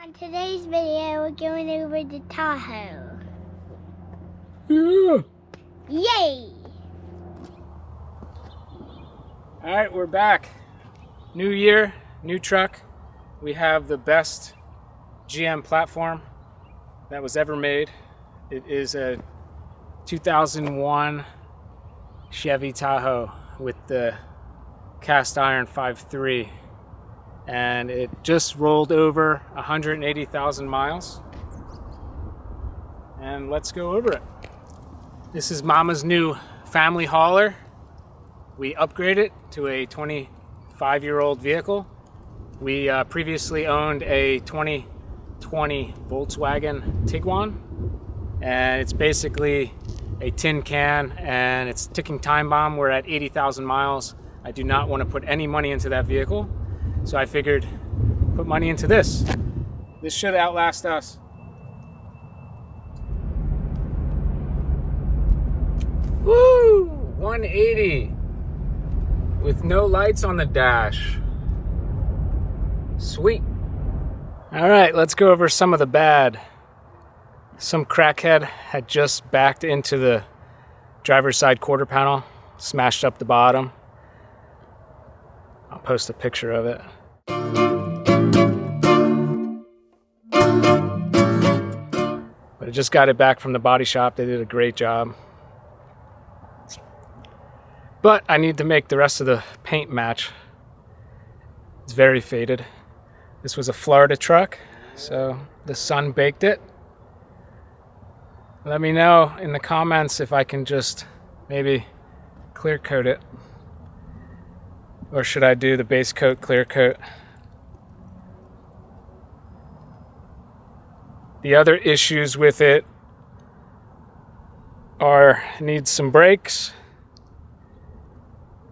On today's video, we're going over the Tahoe. Yeah. Yay! All right, we're back. New year, new truck. We have the best GM platform that was ever made. It is a 2001 Chevy Tahoe with the cast iron 5.3, and it just rolled over 180,000 miles. And let's go over it. This is Mama's new family hauler. We upgraded it to a 25-year-old vehicle. We previously owned a 2020 Volkswagen Tiguan, and it's basically a tin can and it's ticking time bomb. We're at 80,000 miles. I do not want to put any money into that vehicle, so I figured put money into this. This should outlast us. Woo! 180 with no lights on the dash. Sweet. All right, let's go over some of the bad. Some crackhead had just backed into the driver's side quarter panel, smashed up the bottom. I'll post a picture of it. But I just got it back from the body shop. They did a great job. But I need to make the rest of the paint match. It's very faded. This was a Florida truck, so the sun baked it. Let me know in the comments if I can just maybe clear coat it. Or should I do the base coat, clear coat? The other issues with it are it needs some brakes,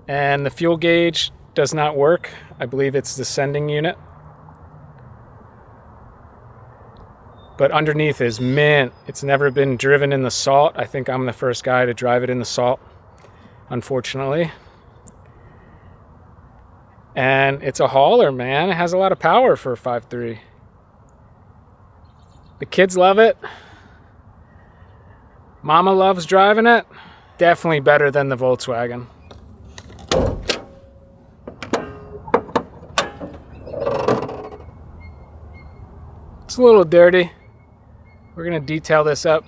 and the fuel gauge does not work. I believe it's the sending unit. But underneath is mint. It's never been driven in the salt. I think I'm the first guy to drive it in the salt, unfortunately. And it's a hauler, man. It has a lot of power for a 5.3. The kids love it. Mama loves driving it. Definitely better than the Volkswagen. It's a little dirty. We're gonna detail this up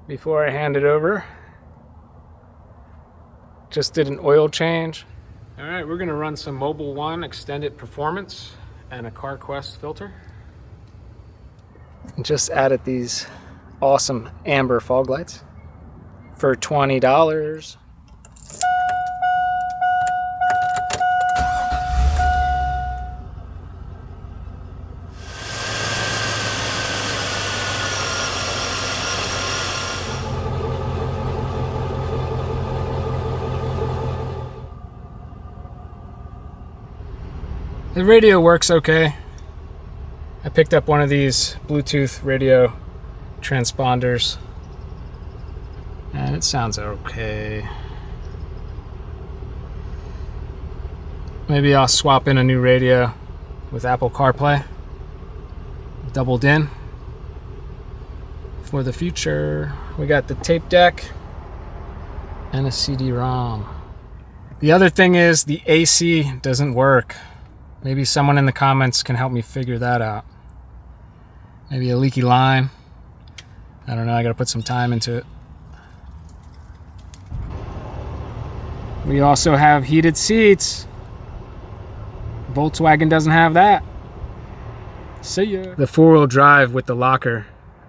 before I hand it over. Just did an oil change. All right, we're gonna run some Mobil 1 extended performance and a CarQuest filter. And just added these awesome amber fog lights for $20. The radio works okay. I picked up one of these Bluetooth radio transponders, and it sounds okay. Maybe I'll swap in a new radio with Apple CarPlay, doubled in for the future. We got the tape deck and a CD-ROM. The other thing is the AC doesn't work. Maybe someone in the comments can help me figure that out. Maybe a leaky line. I don't know, I gotta put some time into it. We also have heated seats. Volkswagen doesn't have that. See ya. The four-wheel drive with the locker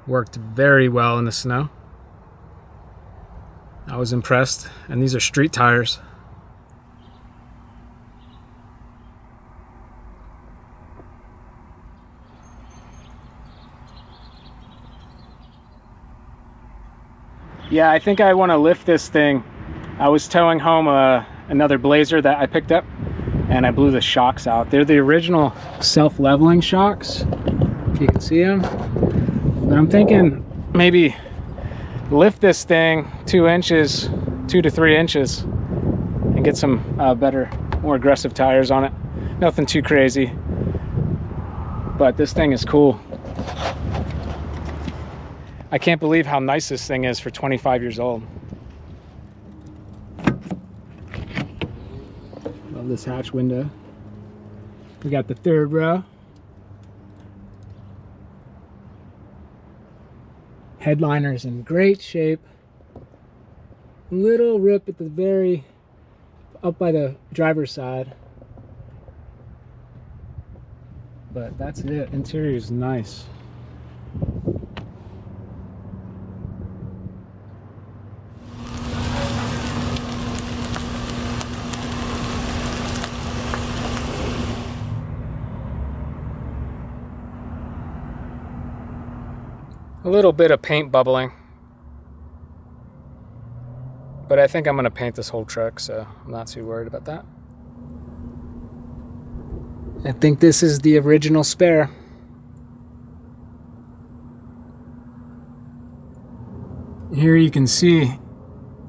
worked very well in the snow. I was impressed. And these are street tires. Yeah, I think I want to lift this thing. I was towing home another Blazer that I picked up, and I blew the shocks out. They're the original self-leveling shocks, if you can see them. But I'm thinking maybe lift this thing 2 inches, 2 to 3 inches, and get some better, more aggressive tires on it. Nothing too crazy. but this thing is cool. I can't believe how nice this thing is for 25 years old. Love this hatch window. We got the third row. Headliner's in great shape. Little rip at the very up by the driver's side. But that's it. Interior is nice. A little bit of paint bubbling, but I think I'm going to paint this whole truck, so I'm not too worried about that. I think this is the original spare. Here you can see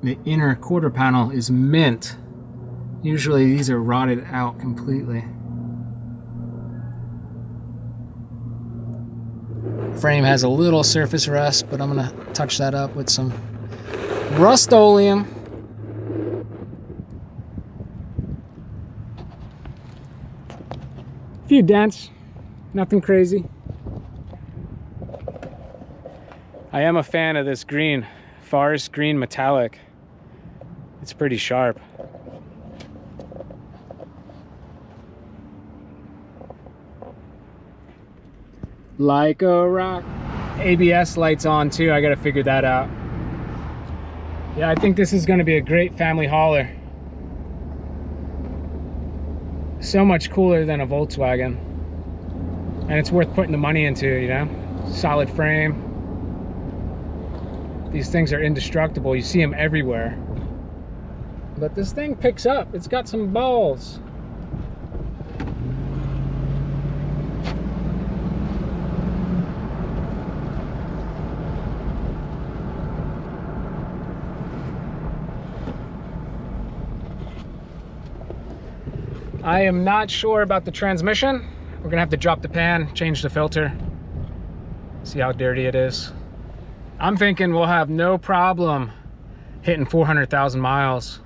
the inner quarter panel is mint. Usually these are rotted out completely. Frame has a little surface rust, but I'm gonna touch that up with some Rust-Oleum. A few dents, nothing crazy. I am a fan of this green, forest green metallic. It's pretty sharp. Like a rock. ABS lights on too, I gotta figure that out. Yeah, I think this is gonna be a great family hauler. So much cooler than a Volkswagen. And it's worth putting the money into, you know? Solid frame. These things are indestructible, you see them everywhere. But this thing picks up, it's got some balls. I am not sure about the transmission. We're gonna have to drop the pan, change the filter, see how dirty it is. I'm thinking we'll have no problem hitting 400,000 miles.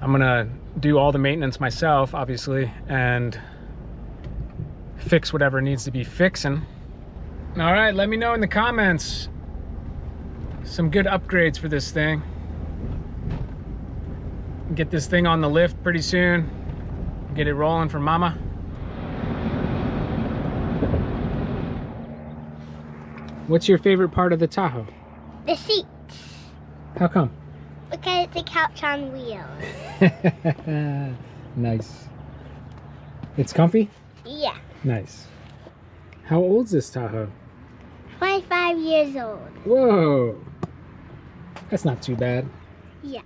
I'm gonna do all the maintenance myself, obviously, and fix whatever needs to be fixing. All right, let me know in the comments some good upgrades for this thing. Get this thing on the lift pretty soon. Get it rolling for mama. What's your favorite part of the Tahoe? The seats. How come? Because it's a couch on wheels. Nice. It's comfy? Yeah. Nice. How old's this Tahoe? 25 years old. Whoa. That's not too bad. Yeah.